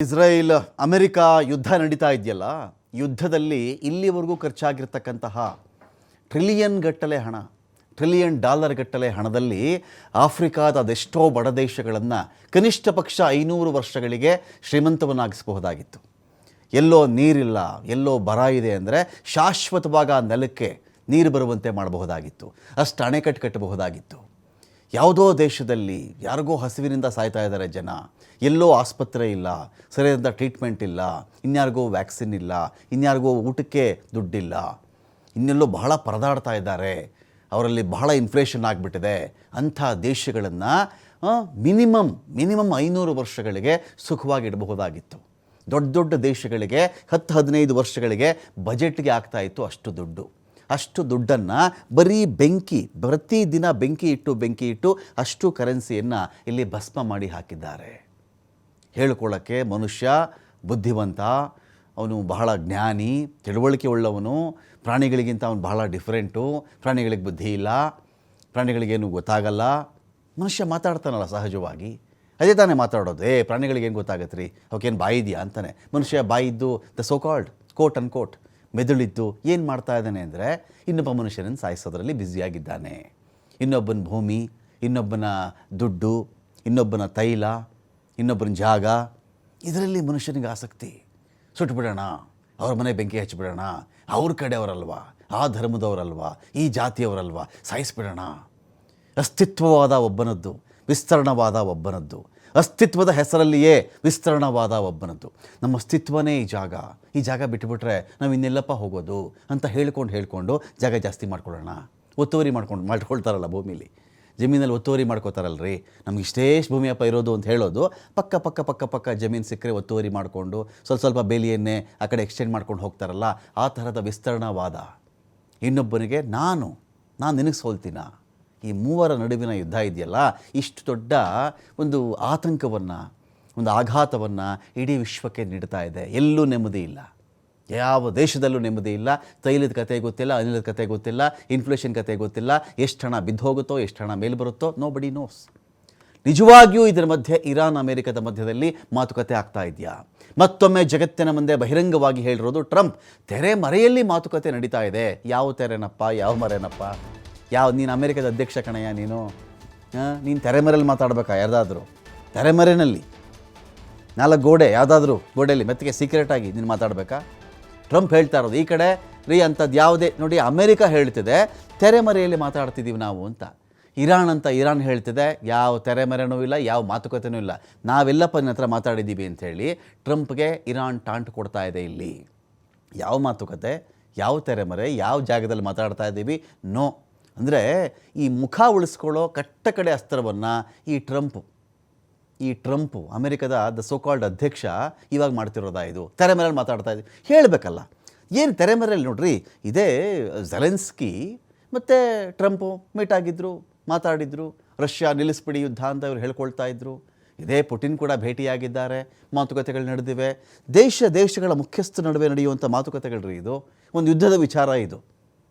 Israel America ಯುದ್ಧ ನಡೀತಾ ಇದೆಯಲ್ಲ, ಯುದ್ಧದಲ್ಲಿ ಇಲ್ಲಿವರೆಗೂ ಖರ್ಚಾಗಿರ್ತಕ್ಕಂತಹ ಟ್ರಿಲಿಯನ್ ಡಾಲರ್ ಗಟ್ಟಲೆ ಹಣದಲ್ಲಿ ಆಫ್ರಿಕಾದ ಅದೆಷ್ಟೋ ಬಡ ದೇಶಗಳನ್ನು ಕನಿಷ್ಠ ಪಕ್ಷ 500 ವರ್ಷಗಳಿಗೆ ಶ್ರೀಮಂತವನ್ನಾಗಿಸಬಹುದಾಗಿತ್ತು. ಎಲ್ಲೋ ನೀರಿಲ್ಲ, ಎಲ್ಲೋ ಬರ ಇದೆ ಅಂದರೆ ಶಾಶ್ವತವಾಗಿ ಆ ನೆಲಕ್ಕೆ ನೀರು ಬರುವಂತೆ ಮಾಡಬಹುದಾಗಿತ್ತು. ಅಷ್ಟು ಅಣೆಕಟ್ಟು ಕಟ್ಟಬಹುದಾಗಿತ್ತು. ಯಾವುದೋ ದೇಶದಲ್ಲಿ ಯಾರಿಗೋ ಹಸಿವಿನಿಂದ ಸಾಯ್ತಾ ಇದ್ದಾರೆ ಜನ, ಎಲ್ಲೋ ಆಸ್ಪತ್ರೆ ಇಲ್ಲ, ಸರಿಯಾದ ಟ್ರೀಟ್ಮೆಂಟ್ ಇಲ್ಲ, ಇನ್ಯಾರಿಗೋ ವ್ಯಾಕ್ಸಿನ್ ಇಲ್ಲ, ಇನ್ಯಾರಿಗೋ ಊಟಕ್ಕೆ ದುಡ್ಡಿಲ್ಲ, ಇನ್ನೆಲ್ಲೋ ಬಹಳ ಪರದಾಡ್ತಾ ಇದ್ದಾರೆ, ಅವರಲ್ಲಿ ಬಹಳ ಇನ್ಫ್ಲೇಷನ್ ಆಗಿಬಿಟ್ಟಿದೆ. ಅಂಥ ದೇಶಗಳನ್ನು ಮಿನಿಮಮ್ 500 ವರ್ಷಗಳಿಗೆ ಸುಖವಾಗಿ ಇಡಬಹುದಾಗಿತ್ತು. ದೊಡ್ಡ ದೇಶಗಳಿಗೆ 10-15 ವರ್ಷಗಳಿಗೆ ಬಜೆಟ್ಗೆ ಆಗ್ತಾಯಿತ್ತು ಅಷ್ಟು ದುಡ್ಡನ್ನು ಬರೀ ಪ್ರತಿದಿನ ಬೆಂಕಿ ಇಟ್ಟು ಅಷ್ಟು ಕರೆನ್ಸಿಯನ್ನು ಇಲ್ಲಿ ಭಸ್ಮ ಮಾಡಿ ಹಾಕಿದ್ದಾರೆ. ಹೇಳ್ಕೊಳ್ಳೋಕ್ಕೆ ಮನುಷ್ಯ ಬುದ್ಧಿವಂತ, ಅವನು ಬಹಳ ಜ್ಞಾನಿ, ತಿಳುವಳಿಕೆ ಉಳ್ಳವನು, ಪ್ರಾಣಿಗಳಿಗಿಂತ ಅವನು ಬಹಳ ಡಿಫ್ರೆಂಟು, ಪ್ರಾಣಿಗಳಿಗೆ ಬುದ್ಧಿ ಇಲ್ಲ, ಪ್ರಾಣಿಗಳಿಗೇನು ಗೊತ್ತಾಗಲ್ಲ. ಮನುಷ್ಯ ಮಾತಾಡ್ತಾನಲ್ಲ ಸಹಜವಾಗಿ, ಅದೇ ತಾನೇ ಮಾತಾಡೋದು. ಪ್ರಾಣಿಗಳಿಗೇನು ಗೊತ್ತಾಗತ್ತೆ ರೀ, ಅವಕ್ಕೇನು ಬಾಯಿ ಇದೆಯಾ ಅಂತಾನೆ. ಮನುಷ್ಯ ಬಾಯಿದ್ದು ದ ಸೋ ಕಾಲ್ಡ್ ಕೋಟ್ ಅನ್ಕೋಟ್ ಮೆದುಳಿದ್ದು ಏನು ಮಾಡ್ತಾ ಇದ್ದಾನೆ ಅಂದರೆ ಇನ್ನೊಬ್ಬ ಮನುಷ್ಯನನ್ನು ಸಾಯಿಸೋದ್ರಲ್ಲಿ ಬ್ಯುಸಿಯಾಗಿದ್ದಾನೆ. ಇನ್ನೊಬ್ಬನ ಭೂಮಿ, ಇನ್ನೊಬ್ಬನ ದುಡ್ಡು, ಇನ್ನೊಬ್ಬನ ತೈಲ, ಇನ್ನೊಬ್ಬನ ಜಾಗ, ಇದರಲ್ಲಿ ಮನುಷ್ಯನಿಗೆ ಆಸಕ್ತಿ. ಸುಟ್ಬಿಡೋಣ, ಅವ್ರ ಮನೆ ಬೆಂಕಿ ಹಚ್ಚಿಬಿಡೋಣ, ಅವ್ರ ಕಡೆಯವರಲ್ವಾ, ಆ ಧರ್ಮದವರಲ್ವಾ, ಈ ಜಾತಿಯವರಲ್ವಾ, ಸಾಯಿಸ್ಬಿಡೋಣ. ಅಸ್ತಿತ್ವವಾದ ಒಬ್ಬನದ್ದು, ವಿಸ್ತರಣವಾದ ಒಬ್ಬನದ್ದು, ಅಸ್ತಿತ್ವದ ಹೆಸರಲ್ಲಿಯೇ ವಿಸ್ತರಣವಾದ ಒಬ್ಬನದ್ದು. ನಮ್ಮ ಅಸ್ತಿತ್ವನೇ ಈ ಜಾಗ ಬಿಟ್ಟುಬಿಟ್ರೆ ನಾವು ಇನ್ನೆಲ್ಲಪ್ಪ ಹೋಗೋದು ಅಂತ ಹೇಳ್ಕೊಂಡು ಜಾಗ ಜಾಸ್ತಿ ಮಾಡ್ಕೊಳ್ಳೋಣ. ಒತ್ತುವರಿ ಮಾಡ್ಕೊಳ್ತಾರಲ್ಲ ಭೂಮಿಲಿ, ಜಮೀನಲ್ಲಿ ಒತ್ತುವರಿ ಮಾಡ್ಕೋತಾರಲ್ರಿ. ನಮ್ಗೆ ಇಷ್ಟೇಷ್ಟು ಭೂಮಿಯಪ್ಪ ಇರೋದು ಅಂತ ಹೇಳೋದು, ಪಕ್ಕ ಜಮೀನು ಸಿಕ್ಕರೆ ಒತ್ತುವರಿ ಮಾಡಿಕೊಂಡು ಸ್ವಲ್ಪ ಬೇಲಿಯನ್ನೇ ಆ ಕಡೆ ಎಕ್ಸ್ಟೆಂಡ್ ಮಾಡ್ಕೊಂಡು ಹೋಗ್ತಾರಲ್ಲ, ಆ ಥರದ ವಿಸ್ತರಣವಾದ. ಇನ್ನೊಬ್ಬನಿಗೆ ನಾನು ನಿನಗೆ ಸೋಲ್ತೀನ. ಈ ಮೂವರ ನಡುವಿನ ಯುದ್ಧ ಇದೆಯಲ್ಲ, ಇಷ್ಟು ದೊಡ್ಡ ಒಂದು ಆತಂಕವನ್ನು, ಒಂದು ಆಘಾತವನ್ನು ಇಡೀ ವಿಶ್ವಕ್ಕೆ ನೀಡ್ತಾ ಇದೆ. ಎಲ್ಲೂ ನೆಮ್ಮದಿ ಇಲ್ಲ, ಯಾವ ದೇಶದಲ್ಲೂ ನೆಮ್ಮದಿ ಇಲ್ಲ. ತೈಲದ ಕತೆ ಗೊತ್ತಿಲ್ಲ, ಅನಿಲದ ಕತೆ ಗೊತ್ತಿಲ್ಲ, ಇನ್ಫ್ಲೇಷನ್ ಕತೆ ಗೊತ್ತಿಲ್ಲ, ಎಷ್ಟು ಹಣ ಬಿದ್ದು ಹೋಗುತ್ತೋ, ಎಷ್ಟು ಹಣ ಮೇಲೆ ಬರುತ್ತೋ, ನೋಬಡಿ ನೋಸ್. ನಿಜವಾಗಿಯೂ ಇದರ ಮಧ್ಯೆ ಇರಾನ್ ಅಮೆರಿಕದ ಮಧ್ಯದಲ್ಲಿ ಮಾತುಕತೆ ಆಗ್ತಾ ಇದೆಯಾ? ಮತ್ತೊಮ್ಮೆ ಜಗತ್ತಿನ ಮುಂದೆ ಬಹಿರಂಗವಾಗಿ ಹೇಳಿರೋದು ಟ್ರಂಪ್, ತೆರೆ ಮರೆಯಲ್ಲಿ ಮಾತುಕತೆ ನಡೀತಾ ಇದೆ. ಯಾವ ತೆರೆನಪ್ಪ, ಯಾವ ಮರೆನಪ್ಪ? ನೀನು ಅಮೆರಿಕದ ಅಧ್ಯಕ್ಷ ಕಣಯ್ಯ, ನೀನು ತೆರೆಮರೆಯಲ್ಲಿ ಮಾತಾಡಬೇಕಾ? ಯಾರ್ದಾದ್ರೂ ತೆರೆಮರೆಯಲ್ಲಿ 4 ಗೋಡೆ, ಯಾವುದಾದ್ರೂ ಗೋಡೆಯಲ್ಲಿ ಮೆತ್ತಿಗೆ ಸೀಕ್ರೆಟಾಗಿ ನೀನು ಮಾತಾಡಬೇಕಾ? ಟ್ರಂಪ್ ಹೇಳ್ತಾ ಇರೋದು ಈ ಕಡೆ ರೀ ಅಂಥದ್ದು ಯಾವುದೇ ನೋಡಿ. ಅಮೆರಿಕ ಹೇಳ್ತಿದೆ ತೆರೆಮರೆಯಲ್ಲಿ ಮಾತಾಡ್ತಿದ್ದೀವಿ ನಾವು ಅಂತ. ಇರಾನ್ ಹೇಳ್ತಿದೆ ಯಾವ ತೆರೆಮರೆನೂ ಇಲ್ಲ, ಯಾವ ಮಾತುಕತೆನೂ ಇಲ್ಲ, ನಾವೆಲ್ಲಪ್ಪ ನಿನ್ನ ಹತ್ರ ಮಾತಾಡಿದ್ದೀವಿ ಅಂಥೇಳಿ ಟ್ರಂಪ್ಗೆ ಇರಾನ್ ಟಾಂಟ್ ಕೊಡ್ತಾ ಇದೆ. ಇಲ್ಲಿ ಯಾವ ಮಾತುಕತೆ, ಯಾವ ತೆರೆಮರೆ, ಯಾವ ಜಾಗದಲ್ಲಿ ಮಾತಾಡ್ತಾ ಇದ್ದೀವಿ? ನೋ. ಅಂದರೆ ಈ ಮುಖ ಉಳಿಸ್ಕೊಳ್ಳೋ ಕಟ್ಟಕಡೆ ಅಸ್ತ್ರವನ್ನು ಈ ಟ್ರಂಪು ಅಮೆರಿಕದ ದ ಸೋ ಕಾಲ್ಡ್ ಅಧ್ಯಕ್ಷ ಇವಾಗ ಮಾಡ್ತಿರೋದಾ? ಇದು ತೆರೆಮರೆಯಲ್ಲಿ ಮಾತಾಡ್ತಾ ಇದ್ದೀವಿ ಹೇಳಬೇಕಲ್ಲ. ಏನು ತೆರೆಮರೆಯಲ್ಲಿ ನೋಡ್ರಿ, ಇದೇ ಝೆಲೆನ್ಸ್ಕಿ ಮತ್ತು ಟ್ರಂಪು ಮೀಟ್ ಆಗಿದ್ದರು, ಮಾತಾಡಿದರು, ರಷ್ಯಾ ನಿಲ್ಲಿಸ್ಬಿಡಿ ಯುದ್ಧ ಅಂತ ಇವರು ಹೇಳ್ಕೊಳ್ತಾ ಇದ್ದರು. ಇದೇ ಪುಟಿನ್ ಕೂಡ ಭೇಟಿಯಾಗಿದ್ದಾರೆ, ಮಾತುಕತೆಗಳು ನಡೆದಿವೆ. ದೇಶಗಳ ಮುಖ್ಯಸ್ಥರ ನಡುವೆ ನಡೆಯುವಂಥ ಮಾತುಕತೆಗಳು ರೀ ಇದು. ಒಂದು ಯುದ್ಧದ ವಿಚಾರ ಇದು.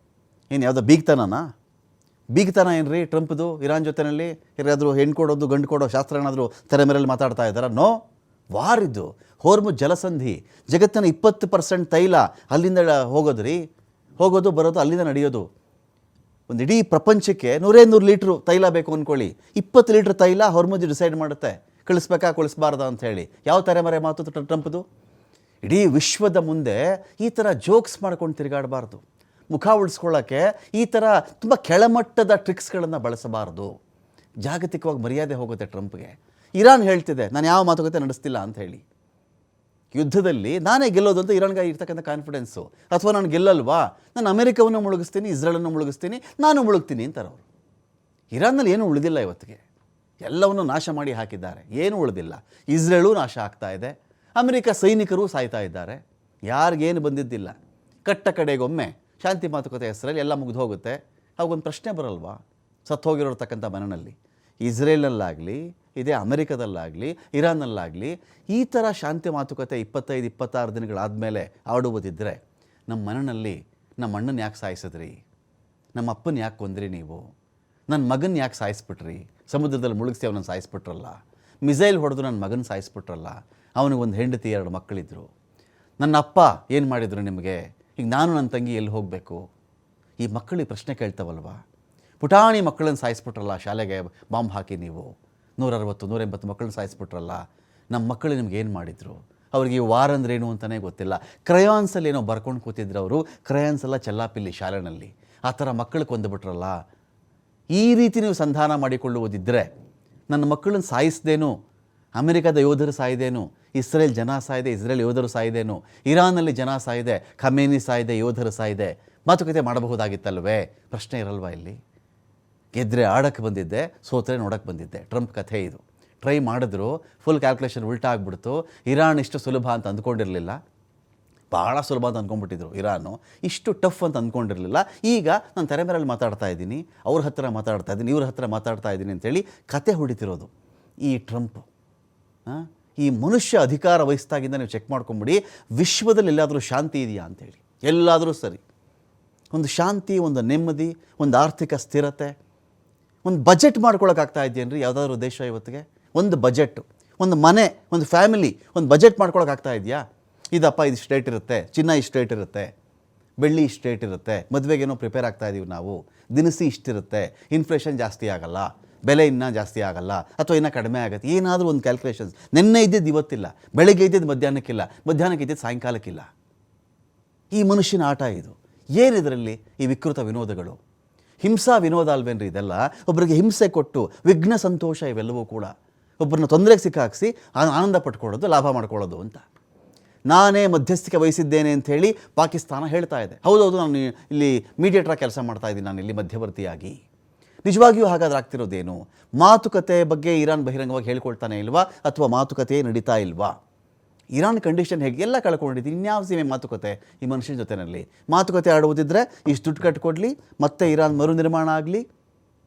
ಏನು ಯಾವುದೋ ಬೀಗ್ತನ ಏನು ರೀ ಟ್ರಂಪ್ದು ಇರಾನ್ ಜೊತೆಯಲ್ಲಿ? ಯಾರಾದರೂ ಹೆಣ್ಣು ಕೊಡೋದು ಗಂಡು ಕೊಡೋ ಶಾಸ್ತ್ರ ಏನಾದರೂ ತೆರೆಮರೆಯಲ್ಲಿ ಮಾತಾಡ್ತಾ ಇದ್ದಾರಾ? ನೋ. ವಾರ್ ಇದು. ಹೋರ್ಮುಜ್ ಜಲಸಂಧಿ, ಜಗತ್ತಿನ 20% ತೈಲ ಅಲ್ಲಿಂದ ಹೋಗೋದು ಬರೋದು ಅಲ್ಲಿಂದ ನಡೆಯೋದು. ಒಂದು ಇಡೀ ಪ್ರಪಂಚಕ್ಕೆ 100 ಲೀಟ್ರು ತೈಲ ಬೇಕು ಅಂದ್ಕೊಳ್ಳಿ, 20 ಲೀಟ್ರ್ ತೈಲ ಹೋರ್ಮುಜ್ ಡಿಸೈಡ್ ಮಾಡುತ್ತೆ ಕಳಿಸ್ಬಾರ್ದ ಅಂತ ಹೇಳಿ. ಯಾವ ತೆರೆಮರೆ ಮಾತು ಟ್ರಂಪ್ದು? ಇಡೀ ವಿಶ್ವದ ಮುಂದೆ ಈ ಥರ ಜೋಕ್ಸ್ ಮಾಡ್ಕೊಂಡು ತಿರುಗಾಡಬಾರ್ದು. ಮುಖ ಉಳಿಸ್ಕೊಳ್ಳೋಕ್ಕೆ ಈ ಥರ ತುಂಬ ಕೆಳಮಟ್ಟದ ಟ್ರಿಕ್ಸ್ಗಳನ್ನು ಬಳಸಬಾರ್ದು. ಜಾಗತಿಕವಾಗಿ ಮರ್ಯಾದೆ ಹೋಗುತ್ತೆ ಟ್ರಂಪ್ಗೆ. ಇರಾನ್ ಹೇಳ್ತಿದೆ ನಾನು ಯಾವ ಮಾತುಕತೆ ನಡೆಸ್ತಿಲ್ಲ ಅಂತ ಹೇಳಿ. ಯುದ್ಧದಲ್ಲಿ ನಾನೇ ಗೆಲ್ಲೋದು ಅಂತ ಇರಾನ್ಗೆ ಇರ್ತಕ್ಕಂಥ ಕಾನ್ಫಿಡೆನ್ಸು. ಅಥವಾ ನಾನು ಗೆಲ್ಲಲ್ವಾ, ನಾನು ಅಮೆರಿಕವನ್ನು ಮುಳುಗಿಸ್ತೀನಿ, ಇಸ್ರೇಲನ್ನು ಮುಳುಗಿಸ್ತೀನಿ, ನಾನು ಮುಳುಗ್ತೀನಿ ಅಂತಾರೆ ಅವರು. ಇರಾನ್ನಲ್ಲಿ ಏನೂ ಉಳಿದಿಲ್ಲ ಇವತ್ತಿಗೆ, ಎಲ್ಲವನ್ನು ನಾಶ ಮಾಡಿ ಹಾಕಿದ್ದಾರೆ, ಏನೂ ಉಳಿದಿಲ್ಲ. ಇಸ್ರೇಲೂ ನಾಶ ಆಗ್ತಾ ಇದೆ, ಅಮೆರಿಕ ಸೈನಿಕರು ಸಾಯ್ತಾ ಇದ್ದಾರೆ, ಯಾರಿಗೇನು ಬಂದಿದ್ದಿಲ್ಲ. ಕಟ್ಟ ಕಡೆಗೊಮ್ಮೆ ಶಾಂತಿ ಮಾತುಕತೆ ಹೆಸರಲ್ಲಿ ಎಲ್ಲ ಮುಗಿದು ಹೋಗುತ್ತೆ. ಅವಾಗೊಂದು ಪ್ರಶ್ನೆ ಬರಲ್ವಾ ಸತ್ತೋಗಿರೋರ್ತಕ್ಕಂಥ ಮನೆಯಲ್ಲಿ? ಇಸ್ರೇಲಲ್ಲಾಗಲಿ, ಇದೇ ಅಮೆರಿಕದಲ್ಲಾಗಲಿ, ಇರಾನ್ನಲ್ಲಾಗಲಿ ಈ ಥರ ಶಾಂತಿ ಮಾತುಕತೆ 25-26 ದಿನಗಳಾದಮೇಲೆ ಆಡುವುದಿದ್ದರೆ ನಮ್ಮ ಮನೆಯಲ್ಲಿ ನಮ್ಮ ಅಣ್ಣನ ಯಾಕೆ ಸಾಯಿಸಿದ್ರಿ, ನಮ್ಮ ಅಪ್ಪನ ಯಾಕೆ ಕೊಂದ್ರಿ ನೀವು, ನನ್ನ ಮಗನ ಯಾಕೆ ಸಾಯಿಸ್ಬಿಟ್ರಿ, ಸಮುದ್ರದಲ್ಲಿ ಮುಳುಗಿಸಿ ಅವನನ್ನು ಸಾಯಿಸ್ಬಿಟ್ರಲ್ಲ, ಮಿಸೈಲ್ ಹೊಡೆದು ನನ್ನ ಮಗನ ಸಾಯಿಸ್ಬಿಟ್ರಲ್ಲ, ಅವನಿಗೊಂದು ಹೆಂಡತಿ 2 ಮಕ್ಕಳಿದ್ರು. ನನ್ನ ಅಪ್ಪ ಏನು ಮಾಡಿದರು ನಿಮಗೆ, ಈಗ ನಾನು ನನ್ನ ತಂಗಿ ಎಲ್ಲಿ ಹೋಗಬೇಕು? ಈ ಮಕ್ಕಳಿಗೆ ಪ್ರಶ್ನೆ ಕೇಳ್ತಾವಲ್ವ. ಪುಟಾಣಿ ಮಕ್ಕಳನ್ನು ಸಾಯಿಸ್ಬಿಟ್ರಲ್ಲ, ಶಾಲೆಗೆ ಬಾಂಬ್ ಹಾಕಿ ನೀವು 160-180 ಮಕ್ಕಳನ್ನ ಸಾಯಿಸ್ಬಿಟ್ರಲ್ಲ, ನಮ್ಮ ಮಕ್ಕಳು ನಿಮ್ಗೆ ಏನು ಮಾಡಿದರು? ಅವ್ರಿಗೆ ಈ ವಾರ್ ಅಂದ್ರೇನು ಅಂತಲೇ ಗೊತ್ತಿಲ್ಲ. ಕ್ರಯಾನ್ಸಲ್ಲಿ ಏನೋ ಬರ್ಕೊಂಡು ಕೂತಿದ್ರು ಅವರು, ಕ್ರಯಾನ್ಸ್ ಎಲ್ಲ ಚೆಲ್ಲಾಪಿಲ್ಲಿ ಶಾಲೆನಲ್ಲಿ, ಆ ಥರ ಮಕ್ಕಳು ಕೊಂದುಬಿಟ್ರಲ್ಲ. ಈ ರೀತಿ ನೀವು ಸಂಧಾನ ಮಾಡಿಕೊಳ್ಳುವುದಿದ್ದರೆ ನನ್ನ ಮಕ್ಕಳನ್ನು ಸಾಯಿಸ್ದೇನು, ಅಮೆರಿಕದ ಯೋಧರು ಸಾಯ್ದೇನು, ಇಸ್ರೇಲ್ ಜನ ಸಾಯಿದೆ, ಇಸ್ರೇಲ್ ಯೋಧರು ಸಾಯ್ದೇನು, ಇರಾನಲ್ಲಿ ಜನ ಸಾಯಿದೆ, ಖಮೇನಿ ಸಾಯಿದೆ, ಯೋಧರು ಸಾಯಿದೆ, ಮಾತುಕತೆ ಮಾಡಬಹುದಾಗಿತ್ತಲ್ವೇ? ಪ್ರಶ್ನೆ ಇರಲ್ವಾ ಇಲ್ಲಿ? ಗೆದ್ದರೆ ಆಡೋಕ್ಕೆ ಬಂದಿದ್ದೆ, ಸೋತ್ರೆ ನೋಡೋಕ್ಕೆ ಬಂದಿದ್ದೆ. ಟ್ರಂಪ್ ಕಥೆ ಇದು. ಟ್ರೈ ಮಾಡಿದ್ರು, ಫುಲ್ ಕ್ಯಾಲ್ಕುಲೇಷನ್ ಉಲ್ಟಾ ಆಗಿಬಿಡ್ತು. ಇರಾನ್ ಇಷ್ಟು ಸುಲಭ ಅಂತ ಅಂದ್ಕೊಂಡಿರಲಿಲ್ಲ, ಭಾಳ ಸುಲಭ ಅಂತ ಅಂದ್ಕೊಂಡ್ಬಿಟ್ಟಿದ್ರು. ಇರಾನು ಇಷ್ಟು ಟಫ್ ಅಂತ ಅಂದ್ಕೊಂಡಿರಲಿಲ್ಲ. ಈಗ ನಾನು ತೆರೆ ಮೇರಲ್ಲಿ ಮಾತಾಡ್ತಾ ಇದ್ದೀನಿ, ಅವ್ರ ಹತ್ರ ಮಾತಾಡ್ತಾ ಇದ್ದೀನಿ, ಇವ್ರ ಹತ್ರ ಮಾತಾಡ್ತಾ ಇದ್ದೀನಿ ಅಂತೇಳಿ ಕತೆ ಹೊಡಿತಿರೋದು ಈ ಟ್ರಂಪ್. ಈ ಮನುಷ್ಯ ಅಧಿಕಾರ ವಹಿಸ್ದಾಗಿಂದ ನೀವು ಚೆಕ್ ಮಾಡ್ಕೊಂಬಿಡಿ, ವಿಶ್ವದಲ್ಲಿ ಎಲ್ಲಾದರೂ ಶಾಂತಿ ಇದೆಯಾ ಅಂತೇಳಿ. ಎಲ್ಲಾದರೂ ಸರಿ, ಒಂದು ಶಾಂತಿ, ಒಂದು ನೆಮ್ಮದಿ, ಒಂದು ಆರ್ಥಿಕ ಸ್ಥಿರತೆ, ಒಂದು ಬಜೆಟ್ ಮಾಡ್ಕೊಳಕ್ಕಾಗ್ತಾ ಇದೆಯೇನ್ರಿ ಯಾವುದಾದ್ರೂ ದೇಶ ಇವತ್ತಿಗೆ? ಒಂದು ಬಜೆಟ್, ಒಂದು ಮನೆ, ಒಂದು ಫ್ಯಾಮಿಲಿ, ಒಂದು ಬಜೆಟ್ ಮಾಡ್ಕೊಳಕ್ಕಾಗ್ತಾ ಇದೆಯಾ? ಇದಪ್ಪ ಇದು ಸ್ಟೇಟ್ ಇರುತ್ತೆ, ಚಿನ್ನ ಇಷ್ಟು ರೇಟ್ ಇರುತ್ತೆ, ಬೆಳ್ಳಿ ಇಷ್ಟು ರೇಟ್ ಇರುತ್ತೆ, ಮದುವೆಗೇನೋ ಪ್ರಿಪೇರ್ ಆಗ್ತಾ ಇದ್ದೀವಿ ನಾವು, ದಿನಸಿ ಇಷ್ಟಿರುತ್ತೆ, ಇನ್ಫ್ಲೇಷನ್ ಜಾಸ್ತಿ ಆಗಲ್ಲ, ಬೆಲೆ ಇನ್ನೂ ಜಾಸ್ತಿ ಆಗಲ್ಲ, ಅಥವಾ ಇನ್ನೂ ಕಡಿಮೆ ಆಗುತ್ತೆ, ಏನಾದರೂ ಒಂದು ಕ್ಯಾಲ್ಕುಲೇಷನ್ಸ್. ನೆನ್ನೆ ಇದ್ದಿದ್ದು ಇವತ್ತಿಲ್ಲ, ಬೆಳಗ್ಗೆ ಇದ್ದಿದ್ದು ಮಧ್ಯಾಹ್ನಕ್ಕಿಲ್ಲ, ಮಧ್ಯಾಹ್ನಕ್ಕೆ ಇದ್ದಿದ್ದು ಸಾಯಂಕಾಲಕ್ಕಿಲ್ಲ. ಈ ಮನುಷ್ಯನ ಆಟ ಇದು. ಏನಿದರಲ್ಲಿ ಈ ವಿಕೃತ ವಿನೋದಗಳು? ಹಿಂಸಾ ವಿನೋದ ಅಲ್ವೇನ್ರಿ ಇದೆಲ್ಲ? ಒಬ್ಬರಿಗೆ ಹಿಂಸೆ ಕೊಟ್ಟು ವಿಘ್ನ ಸಂತೋಷ ಇವೆಲ್ಲವೂ ಕೂಡ. ಒಬ್ಬರನ್ನ ತೊಂದರೆಗೆ ಸಿಕ್ಕಾಕ್ಸಿ ಆನಂದ ಪಟ್ಕೊಳ್ಳೋದು, ಲಾಭ ಮಾಡ್ಕೊಳ್ಳೋದು ಅಂತ. ನಾನೇ ಮಧ್ಯಸ್ಥಿಕೆ ವಹಿಸಿದ್ದೇನೆ ಅಂಥೇಳಿ ಪಾಕಿಸ್ತಾನ ಹೇಳ್ತಾ ಇದೆ. ಹೌದೌದು, ನಾನು ಇಲ್ಲಿ ಮೀಡಿಯೇಟ್ರಾಗಿ ಕೆಲಸ ಮಾಡ್ತಾ ಇದ್ದೀನಿ, ನಾನು ಇಲ್ಲಿ ಮಧ್ಯವರ್ತಿಯಾಗಿ. ನಿಜವಾಗಿಯೂ ಹಾಗಾದ್ರೆ ಆಗ್ತಿರೋದೇನು? ಮಾತುಕತೆ ಬಗ್ಗೆ ಇರಾನ್ ಬಹಿರಂಗವಾಗಿ ಹೇಳ್ಕೊಳ್ತಾನೆ ಇಲ್ವಾ, ಅಥವಾ ಮಾತುಕತೆ ನಡೀತಾ ಇಲ್ವಾ? ಇರಾನ್ ಕಂಡೀಷನ್ ಹೇಗೆ ಎಲ್ಲ ಕಳ್ಕೊಂಡಿದ್ದೀನಿ, ಇನ್ಯಾವ ಸೀಮೆ ಮಾತುಕತೆ ಈ ಮನುಷ್ಯನ ಜೊತೆಯಲ್ಲಿ? ಮಾತುಕತೆ ಆಡುವುದಿದ್ದರೆ ಇಷ್ಟು ದುಡ್ಡು ಕಟ್ಕೊಡ್ಲಿ, ಮತ್ತೆ ಇರಾನ್ ಮರು ನಿರ್ಮಾಣ ಆಗಲಿ,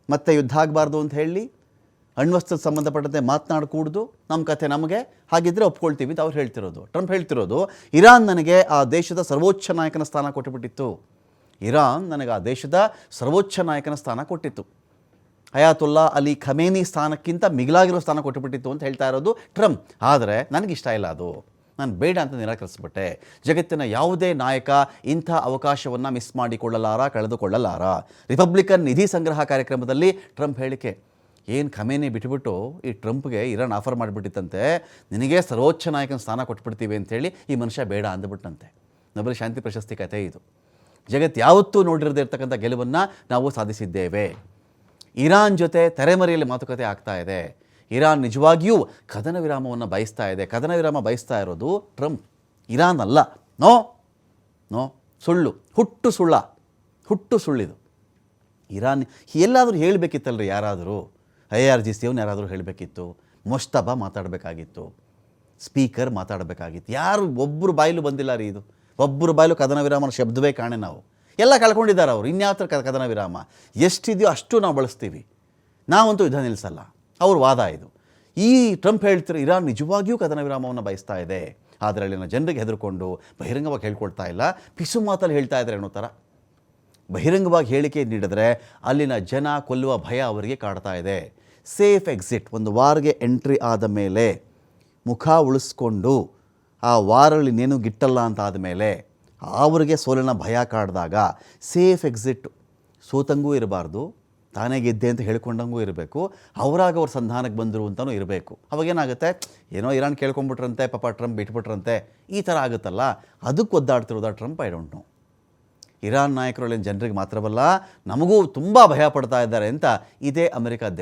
ಮತ್ತೆ ಯುದ್ಧ ಆಗಬಾರ್ದು ಅಂತ ಹೇಳಿ, ಅಣ್ವಸ್ತ್ರದ ಸಂಬಂಧಪಟ್ಟಂತೆ ಮಾತನಾಡಕೂಡ್ದು, ನಮ್ಮ ಕಥೆ ನಮಗೆ, ಹಾಗಿದ್ದರೆ ಒಪ್ಕೊಳ್ತೀವಿ ಅಂತ ಅವ್ರು ಹೇಳ್ತಿರೋದು. ಟ್ರಂಪ್ ಹೇಳ್ತಿರೋದು, ಇರಾನ್ ನನಗೆ ಆ ದೇಶದ ಸರ್ವೋಚ್ಚ ನಾಯಕನ ಸ್ಥಾನ ಕೊಟ್ಟುಬಿಟ್ಟಿತ್ತು. ಇರಾನ್ ನನಗೆ ಆ ದೇಶದ ಸರ್ವೋಚ್ಚ ನಾಯಕನ ಸ್ಥಾನ ಕೊಟ್ಟಿತ್ತು, ಅಯಾತುಲ್ಲಾ ಅಲಿ ಖಮೇನಿ ಸ್ಥಾನಕ್ಕಿಂತ ಮಿಗಿಲಾಗಿರೋ ಸ್ಥಾನ ಕೊಟ್ಟುಬಿಟ್ಟಿತ್ತು ಅಂತ ಹೇಳ್ತಾ ಇರೋದು ಟ್ರಂಪ್. ಆದರೆ ನನಗಿಷ್ಟ ಇಲ್ಲ ಅದು, ನಾನು ಬೇಡ ಅಂತ ನಿರಾಕರಿಸ್ಬಿಟ್ಟೆ. ಜಗತ್ತಿನ ಯಾವುದೇ ನಾಯಕ ಇಂಥ ಅವಕಾಶವನ್ನು ಮಿಸ್ ಮಾಡಿಕೊಳ್ಳಲಾರ, ಕಳೆದುಕೊಳ್ಳಲಾರ. ರಿಪಬ್ಲಿಕನ್ ನಿಧಿ ಸಂಗ್ರಹ ಕಾರ್ಯಕ್ರಮದಲ್ಲಿ ಟ್ರಂಪ್ ಹೇಳಿಕೆ, ಏನು ಖಮೇನಿ ಬಿಟ್ಟುಬಿಟ್ಟು ಈ ಟ್ರಂಪ್ಗೆ ಇರಾನ್ ಆಫರ್ ಮಾಡಿಬಿಟ್ಟಿತ್ತಂತೆ, ನಿನಗೆ ಸರ್ವೋಚ್ಚ ನಾಯಕನ ಸ್ಥಾನ ಕೊಟ್ಬಿಡ್ತೀವಿ ಅಂಥೇಳಿ ಈ ಮನುಷ್ಯ ಬೇಡ ಅಂದ್ಬಿಟ್ಟಂತೆ. ನೊಬೆಲ್ ಶಾಂತಿ ಪ್ರಶಸ್ತಿ ಕಥೆ ಇದು. ಜಗತ್ತು ಯಾವತ್ತೂ ನೋಡಿರದೇ ಇರ್ತಕ್ಕಂಥ ಗೆಲುವನ್ನು ನಾವು ಸಾಧಿಸಿದ್ದೇವೆ. ಇರಾನ್ ಜೊತೆ ತೆರೆಮರೆಯಲ್ಲಿ ಮಾತುಕತೆ ಆಗ್ತಾ ಇದೆ. ಇರಾನ್ ನಿಜವಾಗಿಯೂ ಕದನ ವಿರಾಮವನ್ನು ಬಯಸ್ತಾ ಇದೆ. ಕದನ ವಿರಾಮ ಬಯಸ್ತಾ ಇರೋದು ಟ್ರಂಪ್, ಇರಾನ್ ಅಲ್ಲ. ನೋ ನೋ, ಸುಳ್ಳು, ಹುಟ್ಟು ಸುಳ್ಳಿದು. ಇರಾನ್ ಎಲ್ಲಾದರೂ ಹೇಳಬೇಕಿತ್ತಲ್ರಿ, ಯಾರಾದರೂ IRGC ಅವನು ಯಾರಾದರೂ ಹೇಳಬೇಕಿತ್ತು, ಮೊಸ್ತಬಾ ಮಾತಾಡಬೇಕಾಗಿತ್ತು, ಸ್ಪೀಕರ್ ಮಾತಾಡಬೇಕಾಗಿತ್ತು. ಯಾರು ಒಬ್ಬರು ಬಾಯಲು ಬಂದಿಲ್ಲ ರೀ ಇದು. ಒಬ್ಬರು ಬಾಯಲು ಕದನ ವಿರಾಮನ ಶಬ್ದವೇ ಕಾಣೆ. ನಾವು ಎಲ್ಲ ಕಳ್ಕೊಂಡಿದ್ದಾರೆ ಅವರು. ಇನ್ಯಾವ ಥರ ಕದನ ವಿರಾಮ ಎಷ್ಟಿದೆಯೋ ಅಷ್ಟು ನಾವು ಬಳಸ್ತೀವಿ, ನಾವಂತೂ ಯುದ್ಧ ನಿಲ್ಲಿಸಲ್ಲ. ಅವ್ರ ವಾದ ಇದು. ಈ ಟ್ರಂಪ್ ಹೇಳ್ತಾರೆ ಇರಾನ್ ನಿಜವಾಗಿಯೂ ಕದನ ವಿರಾಮವನ್ನು ಬಯಸ್ತಾ ಇದೆ, ಆದರೆ ಅಲ್ಲಿನ ಜನರಿಗೆ ಹೆದರ್ಕೊಂಡು ಬಹಿರಂಗವಾಗಿ ಹೇಳ್ಕೊಳ್ತಾ ಇಲ್ಲ, ಪಿಸು ಮಾತಲ್ಲಿ ಹೇಳ್ತಾ ಇದ್ದಾರೆ ಅನ್ನೋ ಥರ. ಬಹಿರಂಗವಾಗಿ ಹೇಳಿಕೆ ನೀಡಿದ್ರೆ ಅಲ್ಲಿನ ಜನ ಕೊಲ್ಲುವ ಭಯ ಅವರಿಗೆ ಕಾಡ್ತಾ ಇದೆ. ಸೇಫ್ ಎಕ್ಸಿಟ್, ಒಂದು ವಾರ್ಗೆ ಎಂಟ್ರಿ ಆದ ಮೇಲೆ ಮುಖ ಉಳಿಸ್ಕೊಂಡು ಆ ವಾರಲ್ಲಿ ಇನ್ನೇನು ಗಿಟ್ಟಲ್ಲ ಅಂತ ಆದಮೇಲೆ ಅವರಿಗೆ ಸೋಲಿನ ಭಯ ಕಾಡಿದಾಗ ಸೇಫ್ ಎಕ್ಸಿಟ್, ಸೋತಂಗೂ ಇರಬಾರ್ದು, ತಾನೇ ಗೆದ್ದೆ ಅಂತ ಹೇಳ್ಕೊಂಡಂಗೂ ಇರಬೇಕು, ಅವರಾಗ ಅವ್ರ ಸಂಧಾನಕ್ಕೆ ಬಂದರು ಅಂತಲೂ ಇರಬೇಕು. ಅವಾಗೇನಾಗುತ್ತೆ, ಏನೋ ಇರಾನ್ ಕೇಳ್ಕೊಂಬಿಟ್ರಂತೆ, ಪಾಪ ಟ್ರಂಪ್ ಬಿಟ್ಬಿಟ್ರಂತೆ, ಈ ಥರ ಆಗುತ್ತಲ್ಲ, ಅದಕ್ಕೆ ಒದ್ದಾಡ್ತಿರೋದ Trump. I don't know. Iran ನಾಯಕರು ಜನರಿಗೆ ಮಾತ್ರವಲ್ಲ, ನಮಗೂ ತುಂಬ ಭಯ ಪಡ್ತಾ ಇದ್ದಾರೆ ಅಂತ ಇದೇ ಅಮೆರಿಕ ಅಧ್ಯಕ್ಷ